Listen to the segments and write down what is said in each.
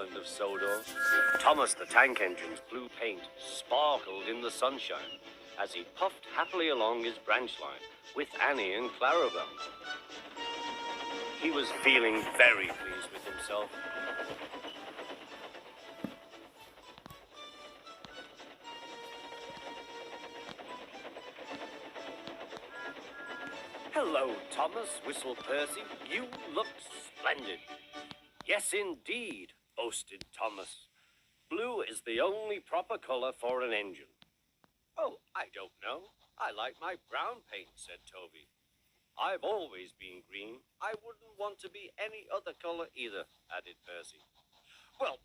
island of Sodor. Thomas the Tank Engine's blue paint sparkled in the sunshine as he puffed happily along his branch line with Annie and Clarabel. He was feeling very pleased with himself. "Hello, Thomas," whistled Percy. "You look splendid." "Yes, indeed," boasted Thomas. "Blue is the only proper color for an engine." "Oh, I don't know. I like my brown paint," said Toby. "I've always been green. I wouldn't want to be any other color either," added Percy. Well,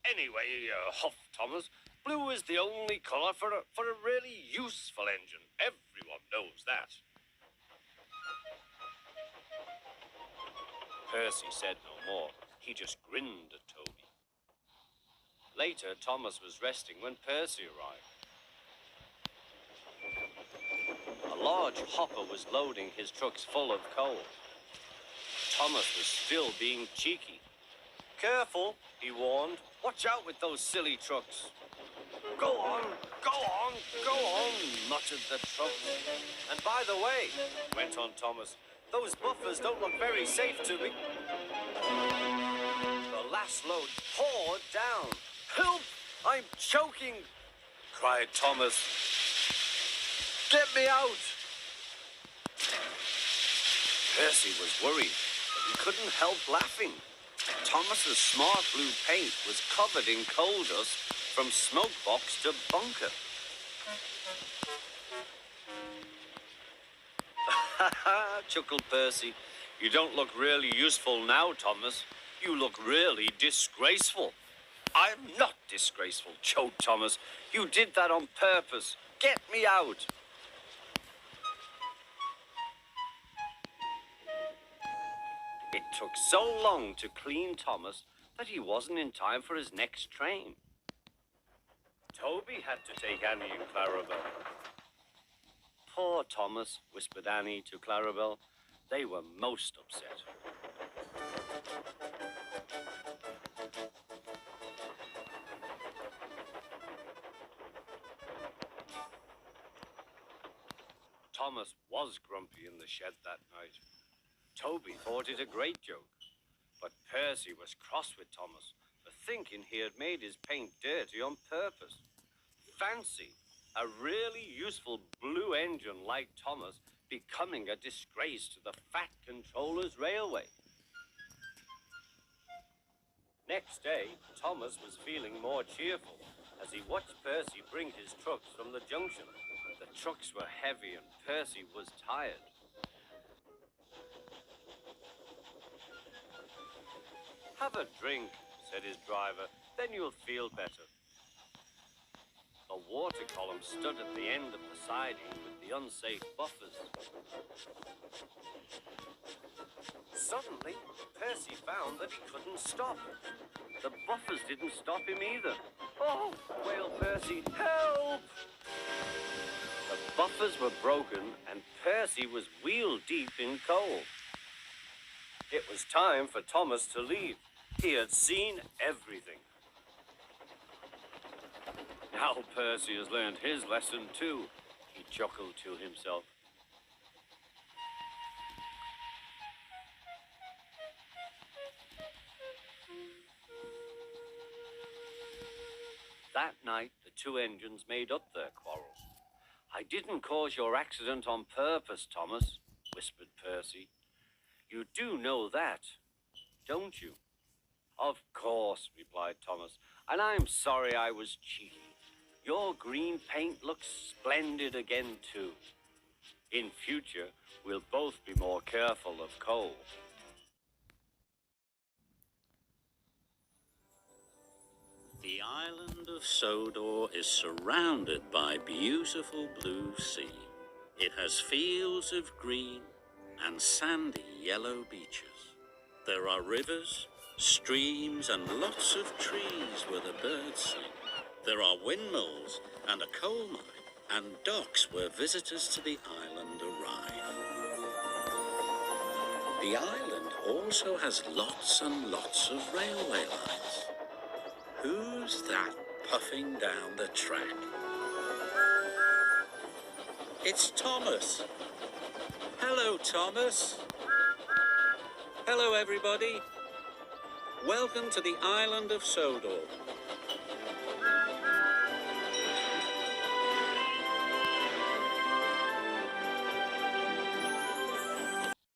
anyway, huffed Thomas, "blue is the only color for a really useful engine. Everyone knows that." Percy said no more. He just grinned at Toby. Later, Thomas was resting when Percy arrived. A large hopper was loading his trucks full of coal. Thomas was still being cheeky. "Careful," he warned. "Watch out with those silly trucks." Go on, muttered the trucks. "And by the way," went on Thomas, "those buffers don't look very safe to me." The last load poured down. "Help! I'm choking!" cried Thomas. "Get me out!" Percy was worried, but he couldn't help laughing. Thomas's smart blue paint was covered in coal dust from smoke box to bunker. "Ha ha," chuckled Percy. "You don't look really useful now, Thomas. You look really disgraceful." "I'm not disgraceful," choked Thomas. "You did that on purpose. Get me out." It took so long to clean Thomas that he wasn't in time for his next train. Toby had to take Annie and Clarabel. "Poor Thomas," whispered Annie to Clarabel. They were most upset. Thomas was grumpy in the shed that night. Toby thought it a great joke, but Percy was cross with Thomas for thinking he had made his paint dirty on purpose. Fancy a really useful blue engine like Thomas becoming a disgrace to the Fat Controller's Railway. Next day, Thomas was feeling more cheerful as he watched Percy bring his trucks from the junction. The trucks were heavy and Percy was tired. "Have a drink," said his driver, "then you'll feel better." A water column stood at the end of the siding with the unsafe buffers. Suddenly, Percy found that he couldn't stop. The buffers didn't stop him either. "Oh," wailed Percy, "help!" The buffers were broken and Percy was wheel-deep in coal. It was time for Thomas to leave. He had seen everything. "Now Percy has learned his lesson too," he chuckled to himself. That night, the two engines made up their quarrel. "I didn't cause your accident on purpose, Thomas," whispered Percy. "You do know that, don't you?" "Of course," replied Thomas, "and I'm sorry I was cheeky. Your green paint looks splendid again, too. In future, we'll both be more careful of coal." The island of Sodor is surrounded by beautiful blue sea. It has fields of green and sandy yellow beaches. There are rivers, streams, and lots of trees where the birds sing. There are windmills and a coal mine and docks where visitors to the island arrive. The island also has lots and lots of railway lines. Who's that puffing down the track? It's Thomas. Hello, Thomas. Hello, everybody. Welcome to the island of Sodor.